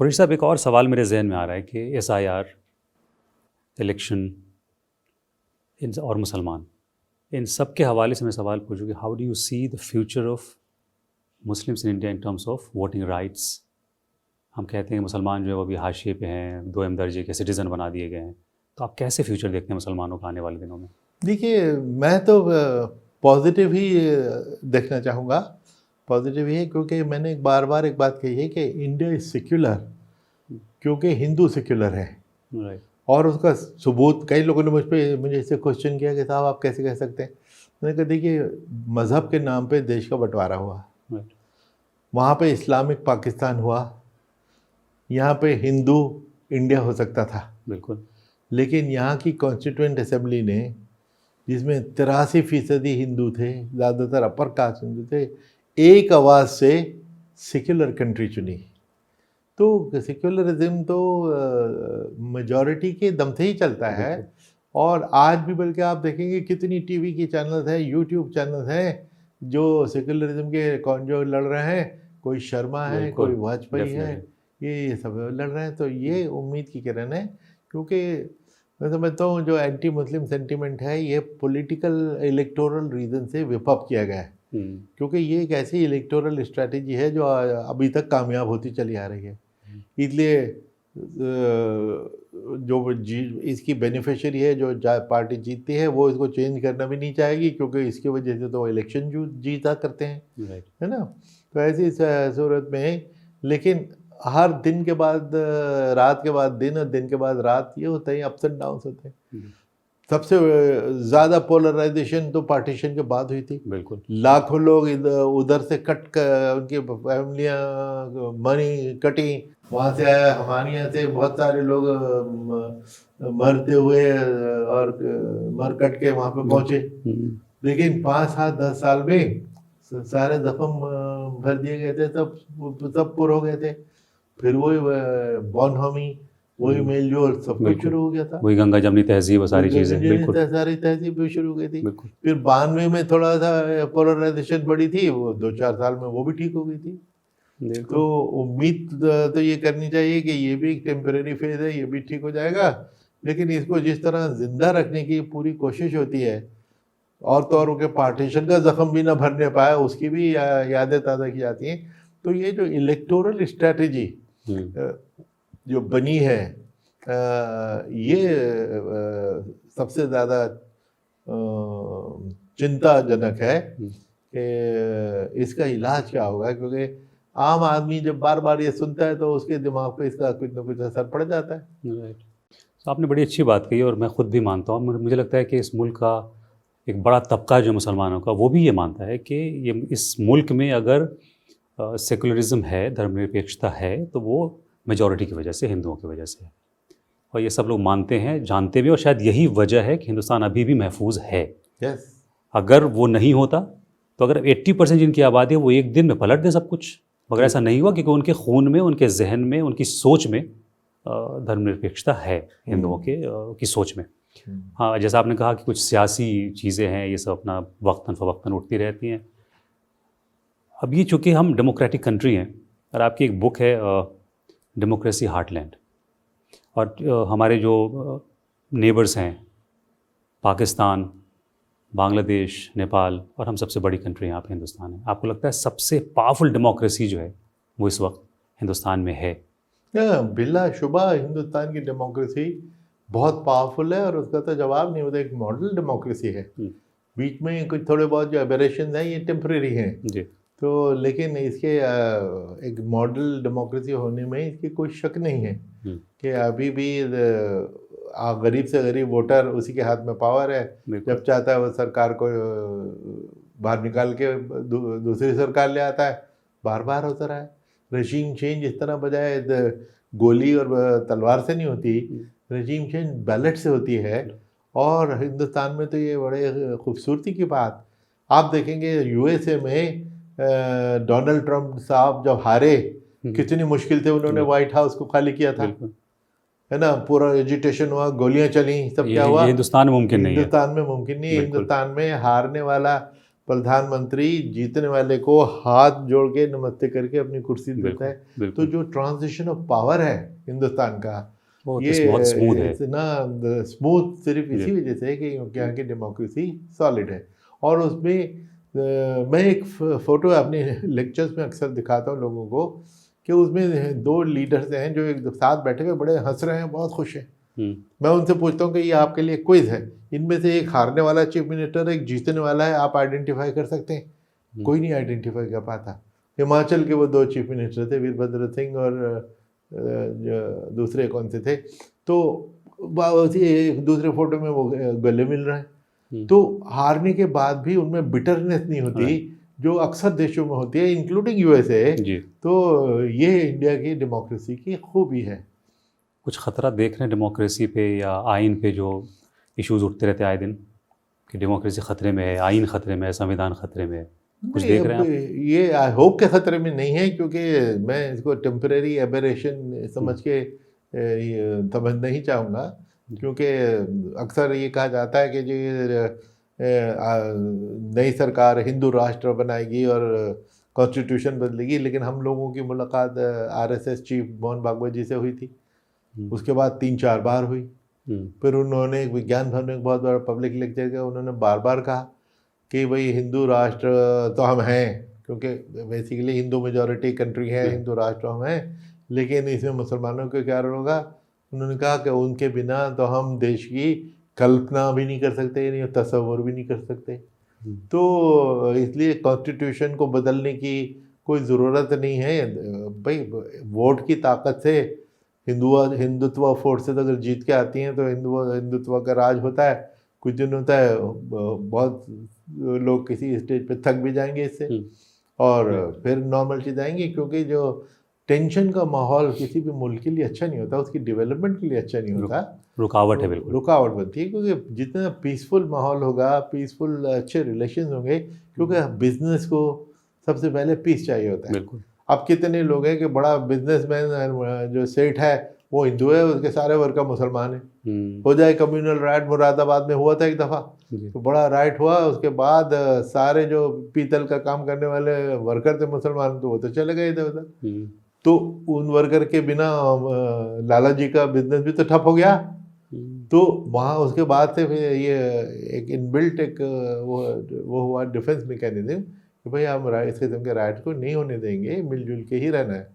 पुरी साहब, एक और सवाल मेरे जहन में आ रहा है कि SIR, इलेक्शन और मुसलमान, इन सब के हवाले से मैं सवाल पूछूँ कि how do you see the future of Muslims in India in terms of voting rights. हम कहते हैं मुसलमान जो है वो अभी हाशिए पे हैं, 2M दर्जे के सिटीज़न बना दिए गए हैं, तो आप कैसे फ्यूचर देखते हैं मुसलमानों का आने वाले दिनों में? देखिए, मैं तो पॉजिटिव ही देखना चाहूँगा। पॉजिटिव ही है क्योंकि मैंने बार बार एक बात कही है कि इंडिया इज़ सेक्युलर, क्योंकि हिंदू सेक्युलर है। राइट। और उसका सबूत कई लोगों ने मुझे इससे क्वेश्चन किया कि साहब आप कैसे कह सकते हैं। मैंने कहा देखिए, मज़हब के नाम पे देश का बंटवारा हुआ, राइट। वहाँ पे इस्लामिक पाकिस्तान हुआ, यहाँ पे हिंदू इंडिया हो सकता था। बिल्कुल। लेकिन यहाँ की कॉन्स्टिट्यूएंट असेंबली ने, जिसमें 83% हिंदू थे, ज़्यादातर अपर कास्ट हिंदू थे, एक आवाज़ से सेक्युलर कंट्री चुनी। तो सेक्युलरिज्म तो मेजॉरिटी के दम से ही चलता है। और आज भी बल्कि आप देखेंगे कितनी टीवी की चैनल्स हैं, यूट्यूब चैनल्स हैं जो सेक्युलरिज्म के कौन जो लड़ रहे हैं, कोई शर्मा है, कोई वाजपेयी है, ये सब लड़ रहे हैं। तो ये उम्मीद की किरण है, क्योंकि मैं समझता हूँ जो एंटी मुस्लिम सेंटीमेंट है ये पॉलिटिकल इलेक्टोरल रीजन से विप अप किया गया है, क्योंकि ये एक ऐसी इलेक्टोरल स्ट्रेटजी है जो अभी तक कामयाब होती चली आ रही है। इसलिए जो इसकी बेनिफिशियरी है, जो पार्टी जीतती है, वो इसको चेंज करना भी नहीं चाहेगी, क्योंकि इसकी वजह से तो इलेक्शन जीता करते हैं, है ना। तो ऐसी सूरत में, लेकिन हर दिन के बाद रात के बाद दिन और दिन के बाद रात ये होता है, अप्स एंड डाउन्स होते हैं। सबसे ज़्यादा पोलराइजेशन तो पार्टीशन के बाद हुई थी। बिल्कुल। लाखों लोग उधर से कट कर, उनकी फैमिलियाँ मरी कटी, वहाँ से आया, हमारे यहाँ से बहुत सारे लोग मरते हुए और मर कट के वहाँ पे पहुँचे। लेकिन 5, 7, 10 साल में सारे जख्म भर दिए गए थे, सब पूरे हो गए थे। फिर वही बॉनहोमी, वही मेलजोल, सब कुछ शुरू हो गया था। वही गंगा जमनी तहजीब, सारी चीज़ें, बिल्कुल सारी तहजीब भी शुरू हो गई थी। फिर 92 में थोड़ा सा पोलराइजेशन बढ़ी थी, वो 2-4 साल में वो भी ठीक हो गई थी। तो उम्मीद तो ये करनी चाहिए कि ये भी एक टेम्परेरी फेज है, ये भी ठीक हो जाएगा। लेकिन इसको जिस तरह जिंदा रखने की पूरी कोशिश होती है, और तो और उनके पार्टीशन का जख्म भी ना भरने पाया, उसकी भी यादें ताज़ा की जाती हैं। तो ये जो इलेक्टोरल स्ट्रेटजी जो बनी है, ये सबसे ज़्यादा चिंताजनक है कि इसका इलाज क्या होगा, क्योंकि आम आदमी जब बार बार ये सुनता है तो उसके दिमाग पे इसका कुछ ना कुछ असर पड़ जाता है। राइट। तो आपने बड़ी अच्छी बात कही और मैं ख़ुद भी मानता हूँ। मुझे लगता है कि इस मुल्क का एक बड़ा तबका जो मुसलमानों का, वो भी ये मानता है कि ये इस मुल्क में अगर सेकुलरिज्म है, धर्मनिरपेक्षता है, तो वो मेजॉरिटी की वजह से, हिंदुओं की वजह से है। और ये सब लोग मानते हैं, जानते भी, और शायद यही वजह है कि हिंदुस्तान अभी भी महफूज है। अगर वो नहीं होता तो अगर 80% जिनकी आबादी है वो एक दिन में पलट दे सब कुछ, मगर ऐसा नहीं हुआ, क्योंकि उनके खून में, उनके जहन में, उनकी सोच में धर्मनिरपेक्षता है, हिंदुओं की सोच में। हाँ, जैसा आपने कहा कि कुछ सियासी चीज़ें हैं, ये सब अपना वक्तन फ़वक्तन उठती रहती हैं। अब ये चूँकि हम डेमोक्रेटिक कंट्री हैं, और आपकी एक बुक है डेमोक्रेसी हार्टलैंड, और हमारे जो नेबर्स हैं, पाकिस्तान, बांग्लादेश, नेपाल, और हम सबसे बड़ी कंट्री यहाँ पे हिंदुस्तान है। आपको लगता है सबसे पावरफुल डेमोक्रेसी जो है वो इस वक्त हिंदुस्तान में है? बिलाशुबा हिंदुस्तान की डेमोक्रेसी बहुत पावरफुल है, और उसका तो जवाब नहीं होता। एक मॉडल डेमोक्रेसी है। बीच में कुछ थोड़े बहुत जो एबरेशन हैं, ये टेम्परेरी हैं जी। तो लेकिन इसके एक मॉडल डेमोक्रेसी होने में इसकी कोई शक नहीं है कि अभी भी गरीब से गरीब वोटर उसी के हाथ में पावर है। जब चाहता है वो सरकार को बाहर निकाल के दूसरी सरकार ले आता है। बार बार होता रहा है। रजीम चेंज इस तरह बजाय गोली और तलवार से नहीं होती, रजीम चेंज बैलेट से होती है। और हिंदुस्तान में तो ये बड़े खूबसूरती की बात आप देखेंगे, यूएसए में डोनाल्ड ट्रंप साहब जब हारे, कितनी मुश्किल से उन्होंने व्हाइट हाउस को खाली किया था, है ना। पूरा एजिटेशन हुआ, गोलियां चली, सब क्या हुआ। हिंदुस्तान में मुमकिन नहीं है। हिंदुस्तान में मुमकिन नहीं है। हिंदुस्तान में हारने वाला प्रधानमंत्री जीतने वाले को हाथ जोड़ के नमस्ते करके अपनी कुर्सी देता है। तो बिल्कुल जो ट्रांजिशन ऑफ पावर है हिंदुस्तान का, ये बहुत स्मूथ है। इतना स्मूथ सिर्फ इसी वजह से है कि यहाँ की डेमोक्रेसी सॉलिड है। और उसमें मैं एक फ़ोटो अपने लेक्चर्स में अक्सर दिखाता हूँ लोगों को कि उसमें दो लीडर्स हैं जो एक साथ बैठे हुए बड़े हंस रहे हैं, बहुत खुश हैं। मैं उनसे पूछता हूँ कि ये आपके लिए क्विज है, इनमें से एक हारने वाला चीफ मिनिस्टर है, एक जीतने वाला है, आप आइडेंटिफाई कर सकते हैं? कोई नहीं आइडेंटिफाई कर पाता। हिमाचल के वो दो चीफ मिनिस्टर थे, वीरभद्र सिंह और दूसरे कौन से थे, तो एक दूसरे फोटो में वो गले मिल रहे हैं। तो हारने के बाद भी उनमें बिटरनेस नहीं होती जो अक्सर देशों में होती है, इंक्लूडिंग यूएसए। तो ये इंडिया की डेमोक्रेसी की खूबी है। कुछ खतरा देख रहे हैं डेमोक्रेसी पे या आइन पे, जो इश्यूज उठते रहते हैं आए दिन कि डेमोक्रेसी खतरे में है, आइन खतरे में है, संविधान खतरे में है, कुछ देख रहे हैं आप? ये आई होप के खतरे में नहीं है, क्योंकि मैं इसको टेम्परेरी एबरेशन समझ के समझना ही चाहूँगा। क्योंकि अक्सर ये कहा जाता है कि जो नई सरकार हिंदू राष्ट्र बनाएगी और कॉन्स्टिट्यूशन बदलेगी, लेकिन हम लोगों की मुलाकात आरएसएस चीफ मोहन भागवत जी से हुई थी, उसके बाद 3-4 बार हुई। फिर उन्होंने विज्ञान भवन में एक बहुत बड़ा पब्लिक लेक्चर किया, उन्होंने बार बार कहा कि भाई हिंदू राष्ट्र तो हम हैं, क्योंकि बेसिकली हिंदू मेजॉरिटी कंट्री है, हिंदू राष्ट्र हम हैं, लेकिन इसमें मुसलमानों का क्या रोल होगा? उन्होंने कहा कि उनके बिना तो हम देश की कल्पना भी नहीं कर सकते, नहीं तस्वर भी नहीं कर सकते। तो इसलिए कॉन्स्टिट्यूशन को बदलने की कोई ज़रूरत नहीं है। भाई वोट की ताकत से हिंदुत्व फोर्सेस अगर जीत के आती हैं तो हिंदुत्व का राज होता है। कुछ दिन होता है, बहुत लोग किसी स्टेज पे थक भी जाएंगे इससे, और फिर नॉर्मल चीज़ आएंगी, क्योंकि जो टेंशन का माहौल किसी भी मुल्क के लिए अच्छा नहीं होता, उसकी डेवलपमेंट के लिए अच्छा नहीं होता। रुकावट है, बिल्कुल रुकावट बनती है, क्योंकि जितना पीसफुल माहौल होगा, पीसफुल अच्छे रिलेशन होंगे, क्योंकि बिजनेस को सबसे पहले पीस चाहिए होता है। बिल्कुल। अब कितने लोग हैं कि बड़ा बिजनेसमैन जो सेठ है वो हिंदू है, उसके सारे वर्कर मुसलमान हैं। हो जाए कम्युनल राइट, मुरादाबाद में हुआ था एक दफ़ा, तो बड़ा राइट हुआ, उसके बाद सारे जो पीतल का काम करने वाले वर्कर थे मुसलमान, तो वो तो चले गए इधर उधर। तो उन वर्कर के बिना लाला जी का बिजनेस भी तो ठप हो गया। तो वहाँ उसके बाद से फिर ये एक इनबिल्ट एक वो हुआ डिफेंस मैकेनिज्म कि भाई हम इस किस्म के राइट को नहीं होने देंगे, मिलजुल के ही रहना है।